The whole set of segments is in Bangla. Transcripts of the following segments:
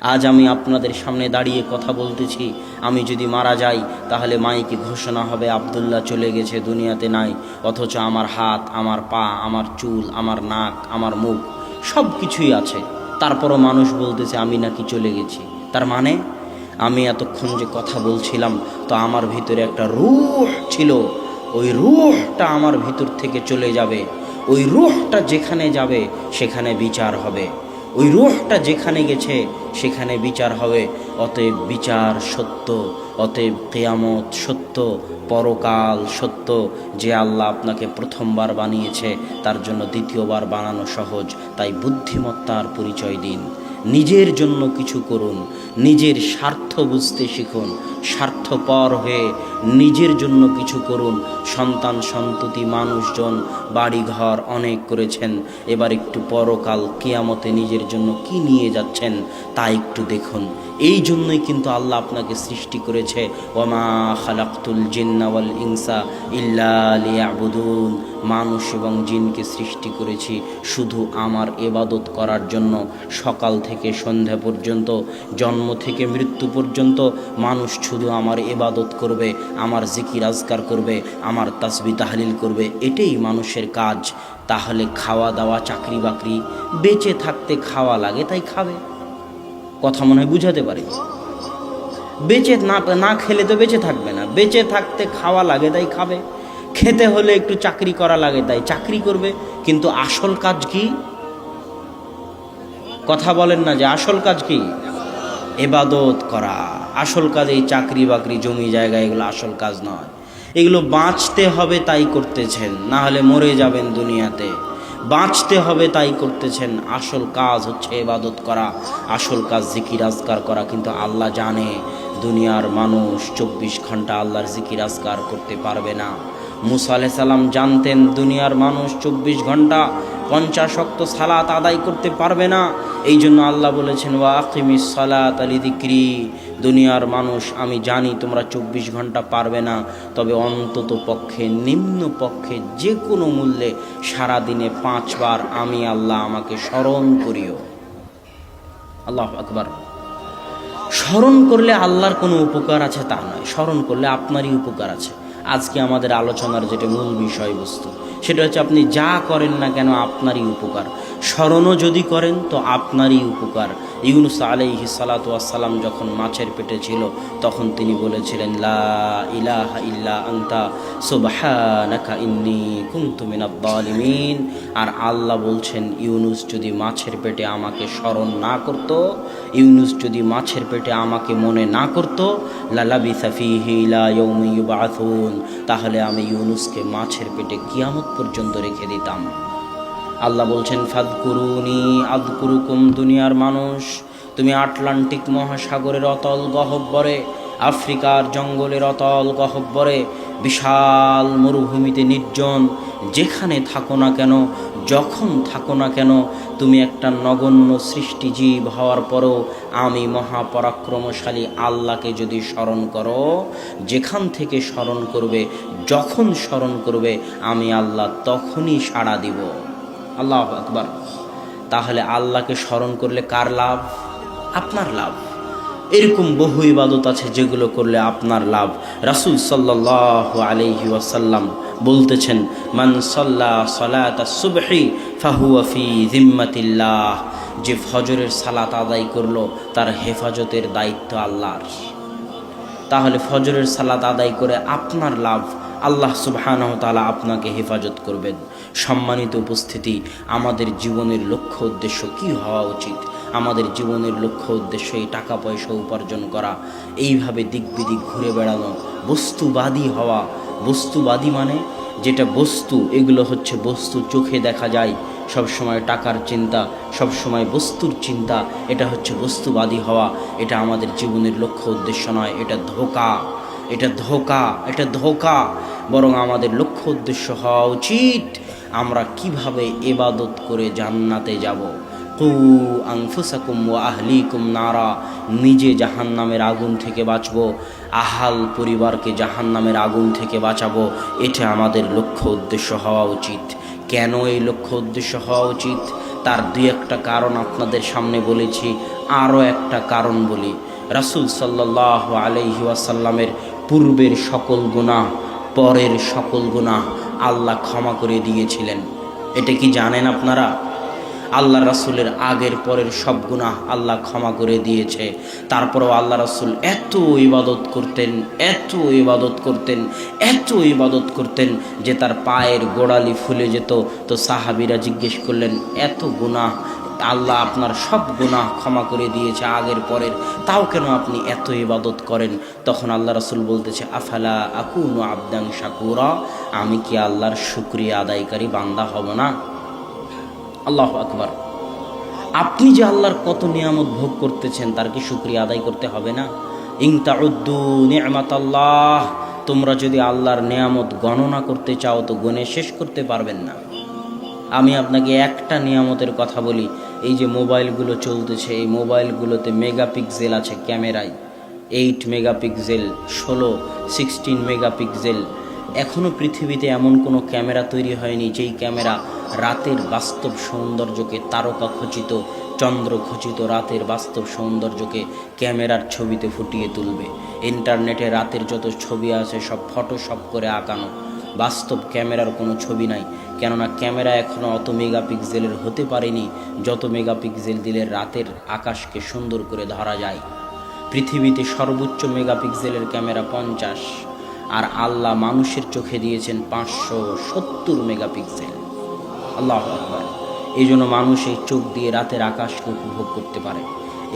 আজ আমি আপনাদের সামনে দাঁড়িয়ে কথা বলতেছি। আমি যদি মারা যাই তাহলে মাইকে ঘোষণা হবে আব্দুল্লাহ চলে গেছে, দুনিয়াতে নাই। অথচ আমার হাত, আমার পা, আমার চুল, আমার নাক, আমার মুখ সব কিছুই আছে। তারপরও মানুষ বলতেছে আমি নাকি চলে গেছি। তার মানে আমি এতক্ষণ যে কথা বলছিলাম তো আমার ভিতরে একটা রূহ ছিল, ওই রূহটা আমার ভিতর থেকে চলে যাবে। ওই রূহটা যেখানে যাবে সেখানে বিচার হবে। ওই রূহটা যেখানে গেছে সেখানে বিচার হবে। অতএব বিচার সত্য, অতএব কিয়ামত সত্য, পরকাল সত্য। যে আল্লাহ আপনাকে প্রথমবার বানিয়েছে তার জন্য দ্বিতীয়বার বানানো সহজ। তাই বুদ্ধিমত্তার পরিচয় দিন, নিজের জন্য কিছু করুন, নিজের স্বার্থ বুঝতে শিখুন, স্বার্থপর হয়ে নিজের জন্য কিছু করুন। সন্তান সন্ততি মানুষজন বাড়িঘর অনেক করেছেন, এবার একটু পরকাল কিয়ামতে নিজের জন্য কি নিয়ে যাচ্ছেন তা একটু দেখুন। এই জন্যই কিন্তু আল্লাহ আপনাকে সৃষ্টি করেছে, ওয়ামা খালাকতুল জিন্না ওয়াল ইনসা ইল্লা লিয়াবুদুন। মানুষ এবং জিনকে সৃষ্টি করেছি শুধু আমার ইবাদত করার জন্য। সকাল থেকে সন্ধ্যা পর্যন্ত, জন্ম থেকে মৃত্যু পর্যন্ত মানুষ শুধু আমার ইবাদত করবে, আমার জিকির আজকার করবে, আমার তাসবিহ তাহলিল করবে, এটাই মানুষের কাজ। তাহলে খাওয়া দাওয়া, চাকরি বাকরি, বেঁচে থাকতে খাওয়া লাগে তাই খাবে। কথা মনে হয় বুঝাতে পারি? বেঁচে না খেলে তো বেঁচে থাকবে না। বেঁচে থাকতে খাওয়া লাগে তাই খাবে। খেতে হলে একটু চাকরি করা লাগে তাই চাকরি করবে। কিন্তু আসল কাজ কি? কথা বলেন না যে আসল কাজ কি? ইবাদত করা। আসল কাজ এই চাকরি বাকরি, জমি জায়গা, এগুলো আসল কাজ নয়। এগুলো বাঁচতে হবে তাই করতেছেন, না হলে মরে যাবেন দুনিয়াতে। বাঁচতে হবে তাই করতেছেন। আসল কাজ হচ্ছে ইবাদত করা, আসল কাজ জিকির আজকার করা। কিন্তু আল্লাহ জানে দুনিয়ার মানুষ 24 ঘন্টা আল্লাহর জিকির আজকার করতে পারবে না। মুসা আলাইহিস সালাম জানতেন দুনিয়ার মানুষ 24 ঘন্টা 50 ওয়াক্ত সালাত আদায় করতে পারবে না। এই জন্য আল্লাহ বলেছেন ওয়া আকিমিস সালাতা লিযিকরি। দুনিয়ার মানুষ আমি জানি তোমরা 24 ঘন্টা পারবে না, তবে অন্তত পক্ষে, নিম্ন পক্ষে, যে কোনো মূল্যে সারাদিনে 5 বার আমি আল্লাহ আমাকে স্মরণ করিও। আল্লাহু আকবার। স্মরণ করলে আল্লাহর কোনো উপকার আছে তা নয়, স্মরণ করলে আপনারই উপকার আছে। আজকে আমাদের আলোচনার যেটা মূল বিষয়বস্তু সেটা হচ্ছে আপনি যা করেন না কেন আপনারই উপকার। স্মরণও যদি করেন তো আপনারই উপকার। ইউনূস আলাইহিস সালাতু ওয়াস সালাম যখন মাছের পেটে ছিল তখন তিনি বলেছিলেন লা ইলাহা ইল্লা আনতা সুবহানাকা ইন্নী কুনতু মিনাজ জালিমিন। আর আল্লাহ বলছেন ইউনূস যদি মাছের পেটে আমাকে স্মরণ না করত, ইউনূস যদি মাছের পেটে আমাকে মনে না করত, লালাবিসা ফীহি ইলা ইয়াউমি ইউবআসুন, তাহলে আমি ইউনূসকে মাছের পেটে কিয়ামত পর্যন্ত রেখে দিতাম। আল্লাহ বলছেন ফাযকুরুনি আযকুরুকুম। দুনিয়ার মানুষ, তুমি আটলান্টিক মহাসাগরের অতল গহ্বরে, আফ্রিকার জঙ্গলের অতল গহ্বরে, বিশাল মরুভূমিতে নির্জন যেখানে থাকো না কেন, যখন থাকো না কেন, তুমি একটা নগণ্য সৃষ্টিজীব হওয়ার পরও আমি মহাপরাক্রমশালী আল্লাহকে যদি স্মরণ করো, যেখান থেকে স্মরণ করবে, যখন স্মরণ করবে, আমি আল্লাহ তখনই সাড়া দিব। আল্লাহু আকবার। তাহলে আল্লাহকে স্মরণ করলে কার লাভ? আপনার লাভ। এরকম বহু ইবাদত আছে যেগুলো করলে আপনার লাভ। রাসূল সাল্লাল্লাহু আলাইহি ওয়াসাল্লাম বলতেছেন মান সাল্লা সালাতাস সুবহি ফাহুয়া ফি জিম্মাতিল্লাহ। যে ফজরের সালাত আদায় করলো তার হেফাজতের দায়িত্ব আল্লাহর। তাহলে ফজরের সালাত আদায় করে আপনার লাভ, আল্লাহ সুবহানাহু ওয়া তাআলা আপনাকে হেফাজত করবেন। সম্মানিত উপস্থিতি, আমাদের জীবনের লক্ষ্য উদ্দেশ্য কি হওয়া উচিত? আমাদের জীবনের লক্ষ্য উদ্দেশ্য এই টাকা পয়সা উপার্জন করা, এইভাবে দিক বিদিক ঘুরে বেড়ানো, বস্তুবাদী হওয়া। বস্তুবাদী মানে যেটা বস্তু, এগুলো হচ্ছে বস্তু, চোখে দেখা যায়, সব সময় টাকার চিন্তা, সব সময় বস্তুর চিন্তা, এটা হচ্ছে বস্তুবাদী হওয়া। এটা আমাদের জীবনের লক্ষ্য উদ্দেশ্য নয়, এটা ধোঁকা, এটা ধোঁকা, এটা ধোঁকা। বরং আমাদের লক্ষ্য উদ্দেশ্য হওয়া উচিত আমরা কিভাবে ইবাদত করে জান্নাতে যাব। কু আনফুসাকুম ওয়া আহলিকুম নারা। নিজে জাহান্নামের আগুন থেকে বাঁচবো, আহাল পরিবারকে জাহান্নামের আগুন থেকে বাঁচাবো। এটা আমাদের লক্ষ্য উদ্দেশ্য হওয়া উচিত। কেন এই লক্ষ্য উদ্দেশ্য হওয়া উচিত তার দুই একটা কারণ আপনাদের সামনে বলেছি। আরও একটা কারণ বলি, রাসূল সাল্লাল্লাহু আলাইহি ওয়াসাল্লামের পূর্বের সকল গুনাহ, পরের সকল গুনাহ আল্লাহ ক্ষমা করে দিয়েছিলেন। এটা কি জানেন আপনারা? আল্লাহ রাসূলের আগের পরের সব গুনাহ আল্লাহ ক্ষমা করে দিয়েছে। তারপরেও আল্লাহ রাসূল এত ইবাদত করতেন, এত ইবাদত করতেন, এত ইবাদত করতেন যে তার পায়ের গোড়ালি ফুলে যেত। তো সাহাবীরা জিজ্ঞেস করলেন, এত গুনাহ, আল্লাহ আপনার সব গুনাহ ক্ষমা করে দিয়েছে আগের পরের, তাও কেন আপনি এত ইবাদত করেন? তখন আল্লাহ রাসূল বলতেছে, আফালা আকুনু আবদান শাকুরা, আমি কি আল্লাহর শুকরিয়া আদায়কারী বান্দা হব না? আল্লাহু আকবার। আপনি যে আল্লাহর কত নিয়ামত ভোগ করতেছেন, তার কি শুকরিয়া আদায় করতে হবে না? ইন তাউদ্দু নি'মাতাল্লাহ, তোমরা যদি আল্লাহর নিয়ামত গণনা করতে চাও তো গুণে শেষ করতে পারবেন না। আমি আপনাকে একটা নিয়ামতের কথা বলি, এই যে মোবাইলগুলো চলতেছে, এই মোবাইলগুলোতে মেগাপিক্সেল আছে ক্যামেরায়, 8 মেগাপিক্সেল, 16 মেগাপিক্সেল। এখনও পৃথিবীতে এমন কোনো ক্যামেরা তৈরি হয়নি যেই ক্যামেরা রাতের বাস্তব সৌন্দর্যকে, তারকা খচিত, চন্দ্র খচিত রাতের বাস্তব সৌন্দর্যকে ক্যামেরার ছবিতে ফুটিয়ে তুলবে। ইন্টারনেটে রাতের যত ছবি আছে সব ফটোশপ করে আঁকানো, বাস্তব ক্যামেরার কোনো ছবি নাই। কেননা ক্যামেরা এখনও অত মেগাপিক্সেলের হতে পারেনি যত মেগাপিক্সেল দিলে রাতের আকাশকে সুন্দর করে ধরা যায়। পৃথিবীতে সর্বোচ্চ মেগাপিক্সেলের ক্যামেরা 50, আর আল্লাহ মানুষের চোখে দিয়েছেন 570 মেগাপিক্সেল। আল্লাহু আকবার। এই জন্য মানুষ এই চোখ দিয়ে রাতের আকাশকে উপভোগ করতে পারে।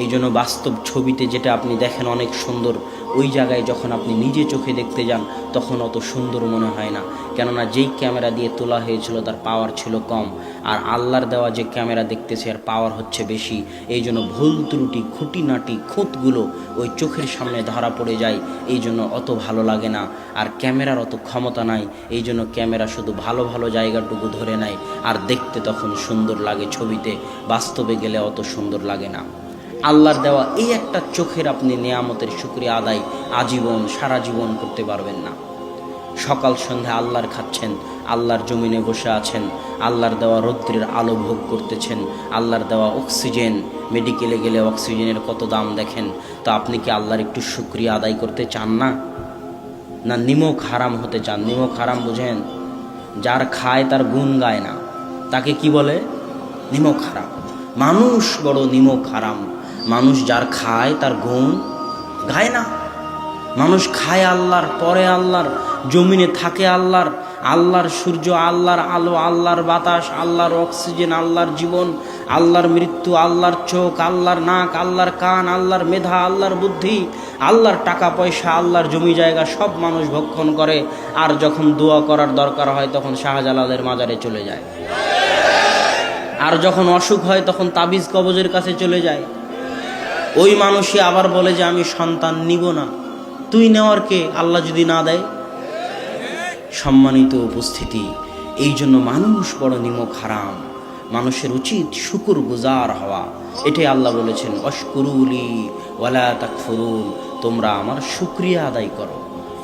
এই জন্য বাস্তব ছবিতে যেটা আপনি দেখেন অনেক সুন্দর, ওই জায়গায় যখন আপনি নিজে চোখে দেখতে যান তখন অত সুন্দর মনে হয় না। কেননা যেই ক্যামেরা দিয়ে তোলা হয়েছিল তার পাওয়ার ছিল কম, আর আল্লাহর দেওয়া যে ক্যামেরা দেখতেছে আর পাওয়ার হচ্ছে বেশি। এই জন্য ভুল ত্রুটি, খুঁটিনাটি, খুঁতগুলো ওই চোখের সামনে ধরা পড়ে যায়, এই জন্য অত ভালো লাগে না। আর ক্যামেরার অত ক্ষমতা নাই, এই জন্য ক্যামেরা শুধু ভালো ভালো জায়গাটুকু ধরে নেয়, আর দেখতে তখন সুন্দর লাগে ছবিতে, বাস্তবে গেলে অত সুন্দর লাগে না। আল্লাহর দেওয়া এই একটা চোখের আপনি নেয়ামতের শুকরিয়া আদায় আজীবন, সারা জীবন করতে পারবেন না। সকাল সন্ধ্যা আল্লাহর খাচ্ছেন, আল্লাহর জমিনে বসে আছেন, আল্লাহর দেওয়া রৌদ্রের আলো ভোগ করতেছেন, আল্লাহর দেওয়া অক্সিজেন, মেডিকেলে গেলে অক্সিজেনের কত দাম দেখেন। তো আপনি কি আল্লাহর একটু শুকরিয়া আদায় করতে চান না? না নিমক হারাম হতে চান? নিমক হারাম বুঝেন? যার খায় তার গুণ গায় না, তাকে কি বলে? নিমক হারাম। মানুষ বড় নিমক হারাম। মানুষ যার খায় তার গুণ গায় না। মানুষ খায় আল্লাহর, পরে আল্লাহর, জমিনে থাকে আল্লাহর, আল্লাহর সূর্য, আল্লাহর আলো, আল্লাহর বাতাস, আল্লাহর অক্সিজেন, আল্লাহর জীবন, আল্লাহর মৃত্যু, আল্লাহর চোখ, আল্লাহর নাক, আল্লাহর কান, আল্লাহর মেধা, আল্লাহর বুদ্ধি, আল্লাহর টাকা পয়সা, আল্লাহর জমি জায়গা সব মানুষ ভক্ষণ করে। আর যখন দোয়া করার দরকার হয় তখন শাহজালালের মাজারে চলে যায়, আর যখন অসুখ হয় তখন তাবিজ কবজের কাছে চলে যায়। ওই মানুষই আবার বলে যে আমি সন্তান নিব না। তুই নেওয়ার কে, আল্লাহ যদি না দেয়? সম্মানিত উপস্থিতি, এই জন্য মানুষ বড় নিমক হারাম। মানুষের উচিত শুকর গুজার হওয়া। এটাই আল্লাহ বলেছেন, অশকুরুলি ওয়ালা তাকফুরুন, তোমরা আমার শুকরিয়া আদায় করো,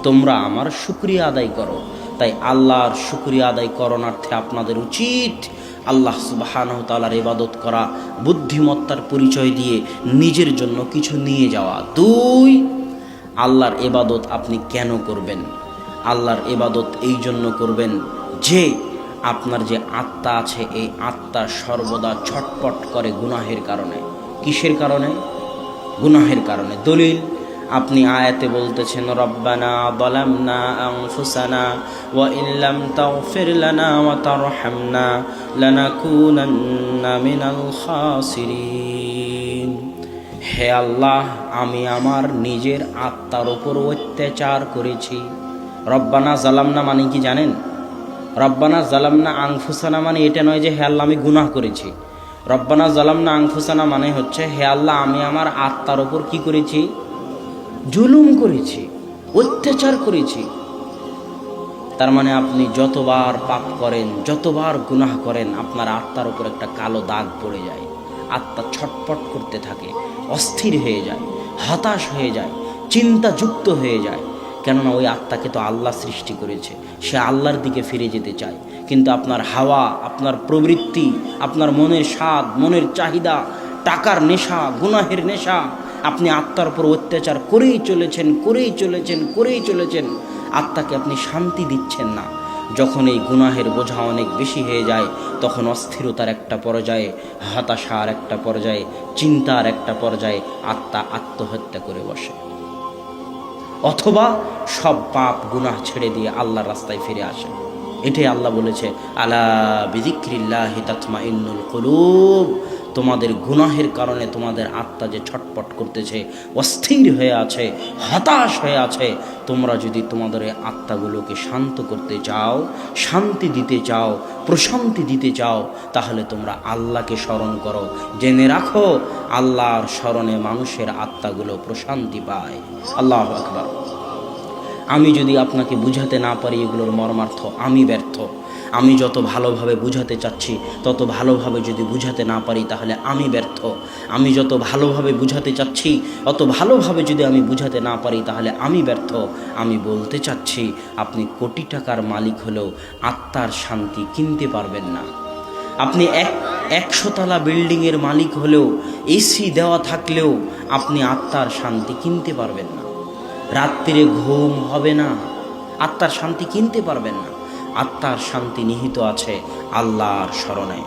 তোমরা আমার শুকরিয়া আদায় করো। তাই আল্লাহর শুকরিয়া আদায় করণার্থে আপনাদের উচিত আল্লাহ সুবহানাহু ওয়া তাআলার ইবাদত করা, বুদ্ধিমত্তার পরিচয় দিয়ে নিজের জন্য কিছু নিয়ে যাওয়া। 2, আল্লাহর ইবাদত আপনি কেন করবেন? আল্লাহর ইবাদত এই জন্য করবেন যে আপনার যে আত্মা আছে, এই আত্মা সর্বদা ছটপট করে গুনাহের কারণে। কিসের কারণে? গুনাহের কারণে। দলিল, আপনি আয়াতে বলতেছেন, রব্বানা যালামনা আনফুসানা ওয়া ইল্লাম তাগফির লানা ওয়া তারহামনা লানাকুনান্না মিনাল খাসিরিন। হে আল্লাহ, আমি আমার নিজের আত্মার উপর অত্যাচার করেছি। রব্বানা জালামনা মানে কি জানেন? রব্বানা জালামনা আনফুসানা মানে এটা নয় যে হে আল্লাহ আমি গুনাহ করেছি। রব্বানা জালামনা আনফুসানা মানে হচ্ছে, হে আল্লাহ আমি আমার আত্মার উপর কি করেছি? জুলুম করেছি, অত্যাচার করেছি। তার মানে আপনি যতবার পাপ করেন, যতবার গুনাহ করেন, আপনার আত্মার উপর একটা কালো দাগ পড়ে যায়। আত্মা ছটপট করতে থাকে, অস্থির হয়ে যায়, হতাশ হয়ে যায়, চিন্তাযুক্ত হয়ে যায়। কেননা ওই আত্মাকে তো আল্লাহ সৃষ্টি করেছে, সে আল্লাহর দিকে ফিরে যেতে চায়। কিন্তু আপনার হাওয়া, আপনার প্রবৃত্তি, আপনার মনের স্বাদ, মনের চাহিদা, টাকার নেশা, গুনাহের নেশা, আপনি আত্মার উপর অত্যাচার করেই চলেছেন, আত্মাকে আপনি শান্তি দিচ্ছেন না। যখন এই গুনাহের বোঝা অনেক বেশি হয়ে যায়, তখন অস্থিরতার একটা পর্যায়ে, হতাশার একটা পর্যায়ে, চিন্তার একটা পর্যায়ে আত্মা আত্মহত্যা করে বসে, অথবা সব পাপ গুনাহ ছেড়ে দিয়ে আল্লাহর রাস্তায় ফিরে আসে। এটাই আল্লাহ বলেছে, আলা বিযিক্রিল্লাহি তাতমাইন্নুল কুলুব। তোমাদের গুনাহের কারণে তোমাদের আত্মা যে ছটপট করতেছে, অস্থির হয়ে আছে, হতাশ হয়ে আছে, তোমরা যদি তোমাদের এই আত্মাগুলোকে শান্ত করতে চাও, শান্তি দিতে চাও, প্রশান্তি দিতে চাও, তাহলে তোমরা আল্লাহকে স্মরণ করো। জেনে রাখো, আল্লাহর স্মরণে মানুষের আত্মাগুলো প্রশান্তি পায়। আল্লাহু আকবার। আমি যদি আপনাকে বুঝাতে না পারি এগুলোর মর্মার্থ, আমি ব্যর্থ। আমি যত ভালোভাবে বুঝাতে চাচ্ছি তত ভালোভাবে যদি বুঝাতে না পারি তাহলে আমি ব্যর্থ। আমি যত ভালোভাবে বুঝাতে চাচ্ছি অত ভালোভাবে যদি আমি বুঝাতে না পারি তাহলে আমি ব্যর্থ। আমি বলতে চাচ্ছি, আপনি কোটি টাকার মালিক হলেও আত্মার শান্তি কিনতে পারবেন না। আপনি 100 তলা বিল্ডিংয়ের মালিক হলেও, এসি দেওয়া থাকলেও আপনি আত্মার শান্তি কিনতে পারবেন না। রাত্রিরে ঘুম হবে না, আত্মার শান্তি কিনতে পারবেন না। আত্মার শান্তি নিহিত আছে আল্লাহর স্মরণে।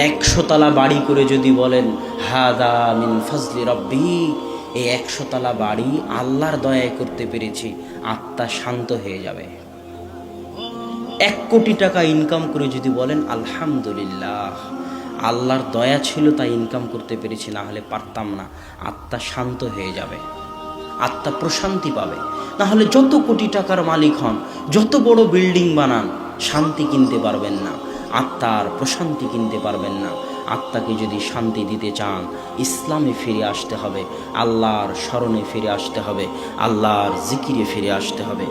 100 তলা বাড়ি করে যদি বলেন হাদা মিন ফজলি রব্বি, এই 100 তলা বাড়ি আল্লাহর দয়ায় করতে পেরেছি, আত্মা শান্ত হয়ে যাবে। 1 কোটি টাকা ইনকাম করে যদি বলেন আলহামদুলিল্লাহ, আল্লাহর দয়া ছিল তাই ইনকাম করতে পেরেছি, না হলে পারতাম না, আত্মা শান্ত হয়ে যাবে, আত্মা প্রশান্তি পাবে। না হলে যত কোটি টাকার মালিক হন, যত বড় বিল্ডিং বানান, শান্তি কিনতে পারবেন না, আত্মার প্রশান্তি কিনতে পারবেন না। আত্মাকে যদি শান্তি দিতে চান, ইসলামে ফিরে আসতে হবে, আল্লাহর স্মরণে ফিরে আসতে হবে, আল্লাহর জিকিরে ফিরে আসতে হবে।